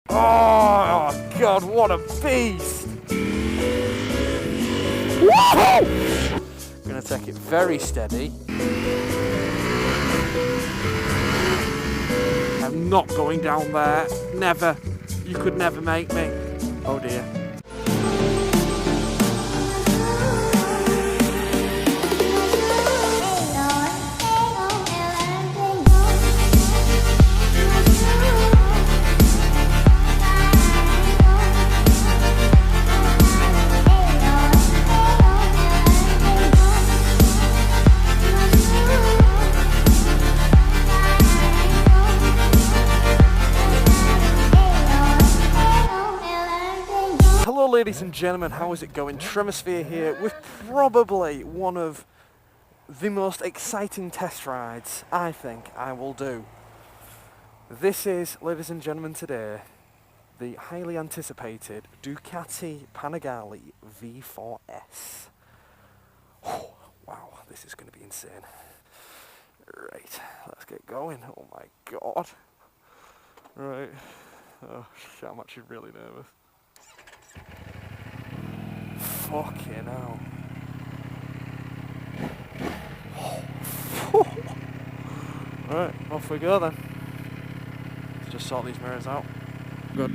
Oh God, what a beast! Woohoo! I'm gonna take it very steady. I'm not going down there. Never. You could never make me. Oh dear. Ladies and gentlemen, how is it going? Tremoursphere here with probably one of the most exciting test rides I think I will do. This is, ladies and gentlemen, today the highly anticipated Ducati Panigale V4S. Oh, wow, this is going to be insane. Right, let's get going. Oh my God. Right. Oh shit, I'm actually really nervous. Fucking hell. Right, off we go then. Let's just sort these mirrors out. Good.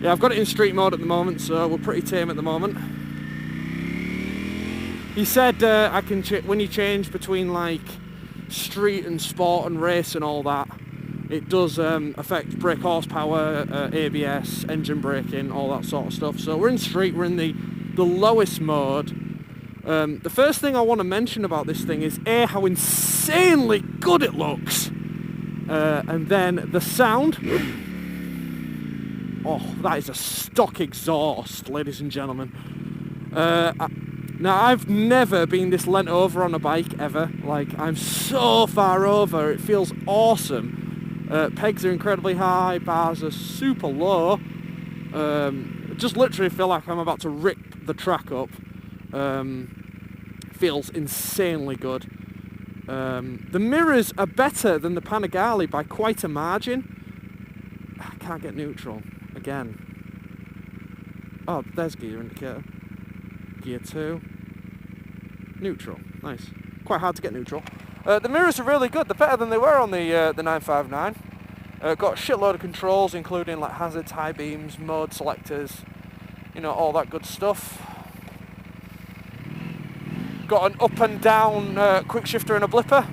Yeah, I've got it in street mode at the moment, so we're pretty tame at the moment. He said I can when you change between like street and sport and race and all that, it does affect brake horsepower, ABS, engine braking, all that sort of stuff. So we're in street, we're in the lowest mode. The first thing I want to mention about this thing is how insanely good it looks, and then the sound. Oh, that is a stock exhaust, ladies and gentlemen. Now I've never been this lent over on a bike ever. Like, I'm so far over, it feels awesome. Pegs are incredibly high, bars are super low. Just literally feel like I'm about to rip the track up. Feels insanely good. The mirrors are better than the Panigale by quite a margin. I can't get neutral again. Oh, there's gear indicator. Gear 2. Neutral. Nice. Quite hard to get neutral. The mirrors are really good. They're better than they were on the 959. Got a shitload of controls, including like hazards, high beams, mode selectors, you know, all that good stuff. Got an up and down quick shifter and a blipper.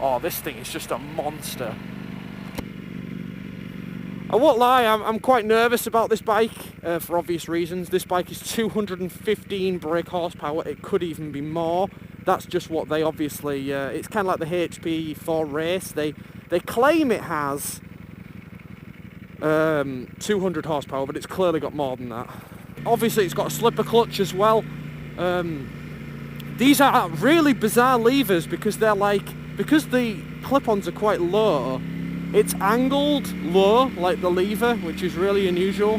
Oh, this thing is just a monster. I won't lie, I'm quite nervous about this bike for obvious reasons. This bike is 215 brake horsepower. It could even be more. That's just what they obviously, it's kind of like the HP 4 race. They claim it has 200 horsepower, but it's clearly got more than that. Obviously it's got a slipper clutch as well. These are really bizarre levers because they're like, because the clip-ons are quite low, it's angled low, like the lever, which is really unusual.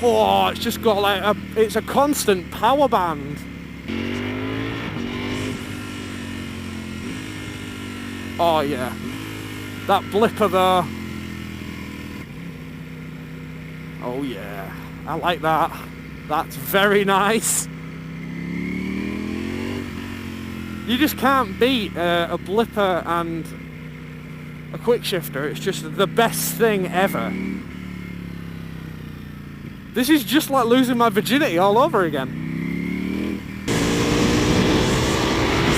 Oh, it's just got like it's a constant power band. Oh yeah, that blipper though. Oh yeah, I like that. That's very nice. You just can't beat a blipper and a quick shifter. It's just the best thing ever. This is just like losing my virginity all over again.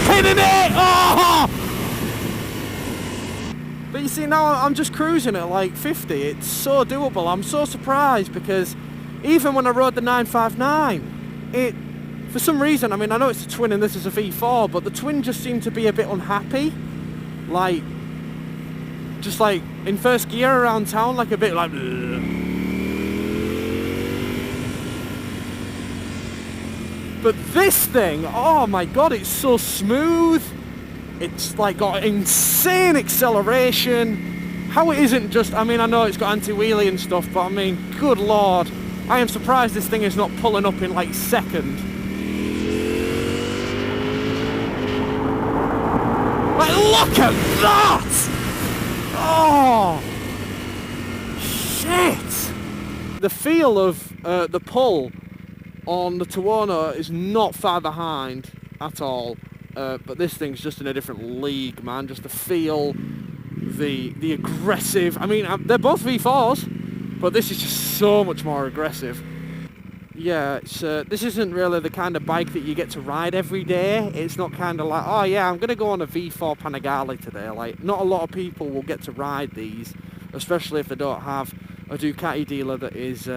Hitting it! Oh! But you see, now I'm just cruising at like 50. It's so doable. I'm so surprised because even when I rode the 959, for some reason, I mean, I know it's a twin and this is a V4, but the twin just seemed to be a bit unhappy. Like, just like in first gear around town, like a bit like... Bleh. But this thing, oh my God, it's so smooth. It's like got insane acceleration. How it isn't just, I mean, I know it's got anti-wheelie and stuff, but I mean, good Lord. I am surprised this thing is not pulling up in like second. Look at that! Oh! Shit! The feel of the pull on the Tuono is not far behind at all. But this thing's just in a different league, man. Just the feel, the aggressive. I mean, they're both V4s, but this is just so much more aggressive. Yeah, it's, this isn't really the kind of bike that you get to ride every day. It's not kind of like, oh yeah, I'm going to go on a V4 Panigale today. Like, not a lot of people will get to ride these, especially if they don't have a Ducati dealer that is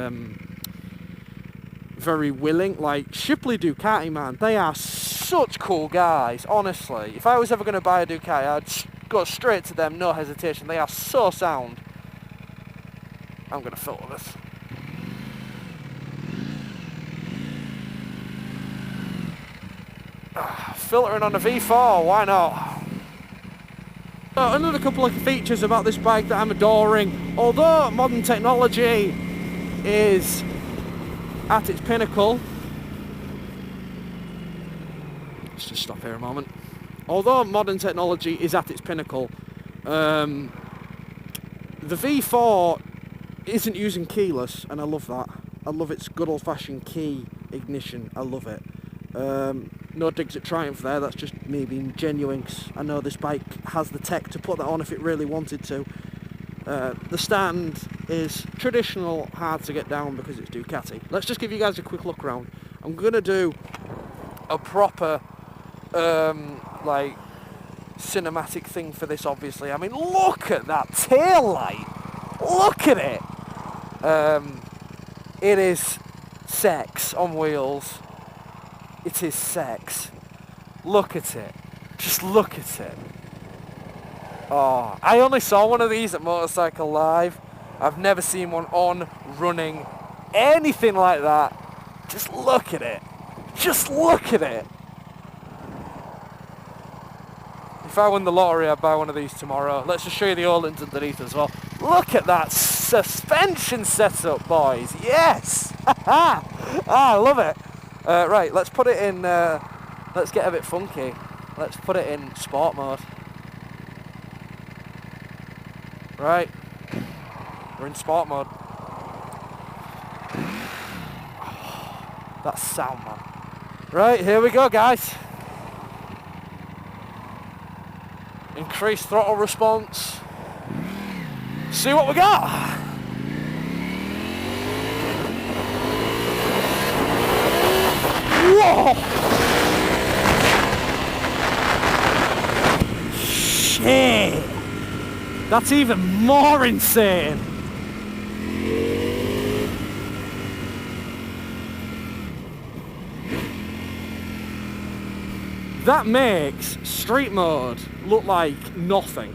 very willing. Like, Shipley Ducati, man, they are such cool guys, honestly. If I was ever going to buy a Ducati, I'd go straight to them, no hesitation. They are so sound. I'm going to filter this. Filtering on a V4, why not? So another couple of features about this bike that I'm adoring. Although modern technology is at its pinnacle, let's just stop here a moment. Although modern technology is at its pinnacle, the V4 isn't using keyless, and I love that. I love its good old-fashioned key ignition. I love it. No digs at Triumph there, that's just me being genuine, 'cause I know this bike has the tech to put that on if it really wanted to. The stand is traditional, hard to get down because it's Ducati. Let's just give you guys a quick look around. I'm going to do a proper, like, cinematic thing for this, obviously. I mean, look at that tail light! Look at it! It is sex on wheels. It is sex. Look at it. Just look at it. Oh, I only saw one of these at Motorcycle Live. I've never seen one on, running, anything like that. Just look at it. Just look at it. If I win the lottery, I'd buy one of these tomorrow. Let's just show you the Olins underneath as well. Look at that suspension setup, boys. Yes! I love it. Right, let's put it in, let's get a bit funky. Let's put it in sport mode. Right, we're in sport mode. Oh, that's sound, man. Right, here we go, guys. Increased throttle response. See what we got. Whoa! Shit! That's even more insane! That makes street mode look like nothing.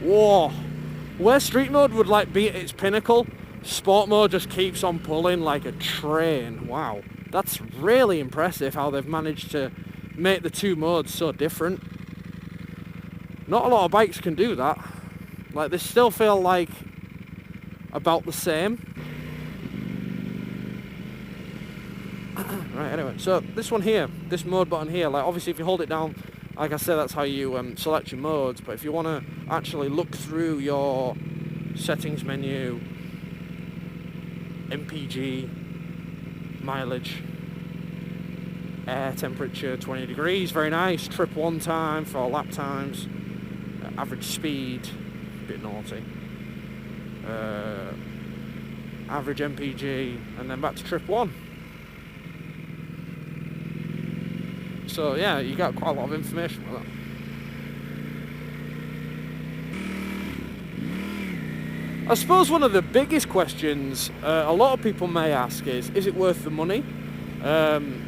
Whoa! Where street mode would like be at its pinnacle, sport mode just keeps on pulling like a train. Wow. That's really impressive how they've managed to make the two modes so different. Not a lot of bikes can do that. Like, they still feel like about the same. Right, anyway, so this one here, this mode button here, like obviously if you hold it down, like I said, that's how you select your modes, but if you want to actually look through your settings menu, MPG, mileage, air temperature 20 degrees, very nice, trip 1 time for lap times, average speed, a bit naughty, average MPG, and then back to trip 1. So yeah, you got quite a lot of information with that. I suppose one of the biggest questions a lot of people may ask is it worth the money?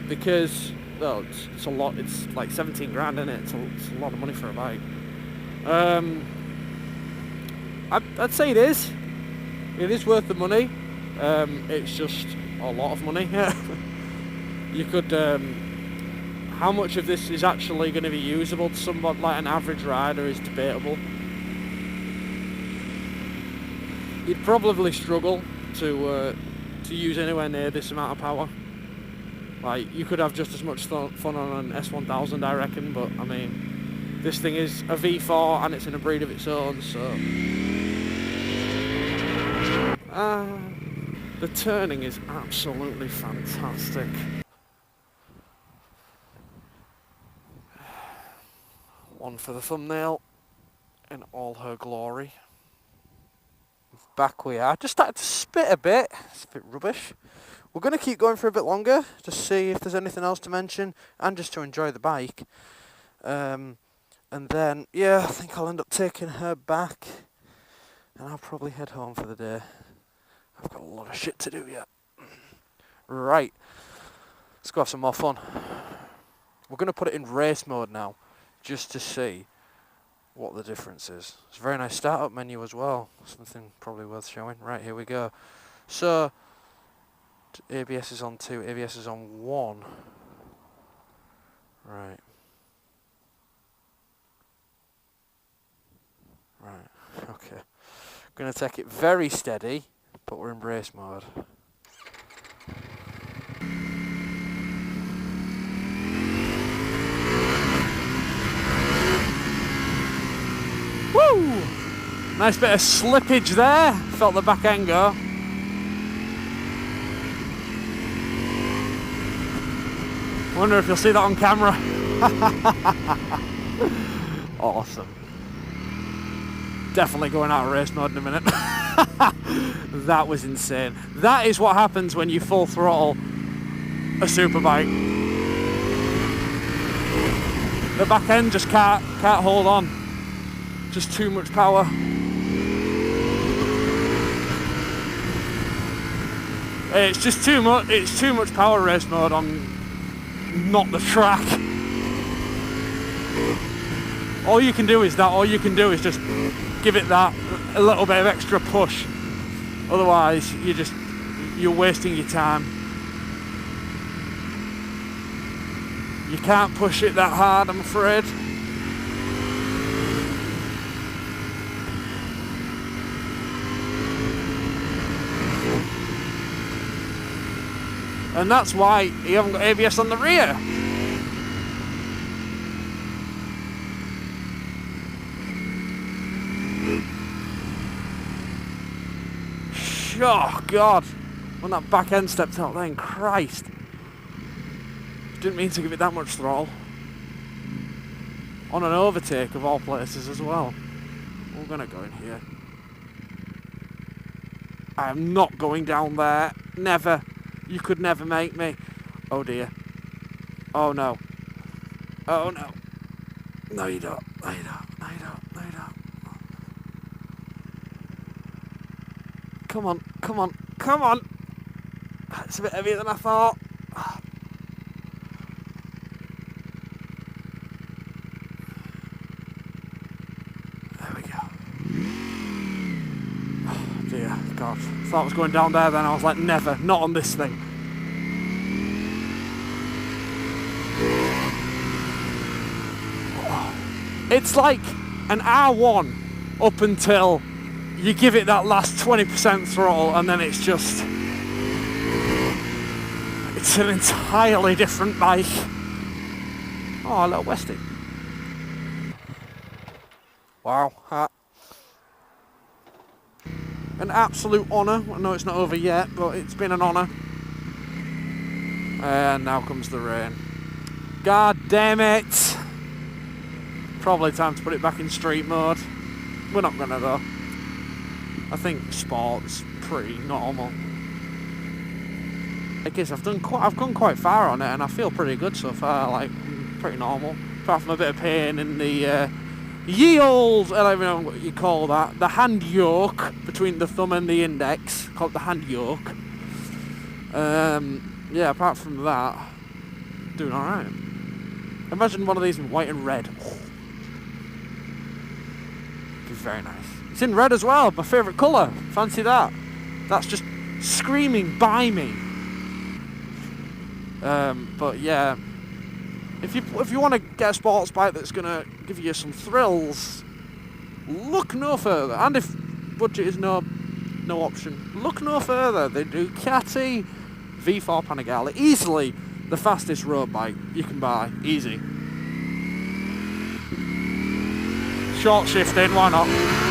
Because, well, it's a lot, it's like 17 grand, isn't it? It's a lot of money for a bike. I'd say it is. It is worth the money. It's just a lot of money. You could, how much of this is actually going to be usable to someone like an average rider is debatable. You'd probably struggle to use anywhere near this amount of power. Like, you could have just as much fun on an S1000, I reckon, but I mean, This thing is a V4 and it's in a breed of its own, so... the turning is absolutely fantastic. One for the thumbnail in all her glory. Back we are. Just started to spit a bit. It's a bit rubbish. We're going to keep going for a bit longer to see if there's anything else to mention and just to enjoy the bike. And then, yeah, I think I'll end up taking her back and I'll probably head home for the day. I've got a lot of shit to do yet. Right, let's go have some more fun. We're going to put it in race mode now, just to see what the difference is. It's a very nice startup menu as well, something probably worth showing. Right, here we go. So, ABS is on 2, ABS is on 1. Right. Right, okay. Going to take it very steady, but we're in race mode. Woo! Nice bit of slippage there. Felt the back end go. Wonder if you'll see that on camera. Awesome. Definitely going out of race mode in a minute. That was insane. That is what happens when you full throttle a superbike. The back end just can't hold on. Just too much power. It's just too much. It's too much power race mode on not the track. All you can do is that. All you can do is just give it that a little bit of extra push. Otherwise, you're wasting your time. You can't push it that hard, I'm afraid. And that's why you haven't got ABS on the rear. Oh God, when that back end stepped out then, Christ. Didn't mean to give it that much throttle. On an overtake of all places as well. We're gonna go in here. I am not going down there. Never. You could never make me. Oh dear. Oh no. Oh no. No you don't. No you don't. No you don't. No you don't. Come on. Come on. Come on. It's a bit heavier than I thought. There we go. Oh dear God. Thought I was going down there then. I was like, never. Not on this thing. It's like an R1 up until you give it that last 20% throttle and then it's just... It's an entirely different bike. Oh, a little Westie. Wow. An absolute honour. I know it's not over yet, but it's been an honour. And now comes the rain. God damn it! Probably time to put it back in street mode. We're not gonna though. I think sport's pretty normal. I guess I've gone quite far on it, and I feel pretty good so far. Like pretty normal, apart from a bit of pain in the ye old, I don't even know what you call that. The hand yoke between the thumb and the index, called the hand yoke. Yeah. Apart from that, doing all right. Imagine one of these in white and red. Very nice. It's in red as well, my favourite colour. Fancy that. That's just screaming by me. But yeah, if you want to get a sports bike that's gonna give you some thrills, look no further. And if budget is no option, look no further. The Ducati V4 Panigale, easily the fastest road bike you can buy. Easy. short shifting, why not?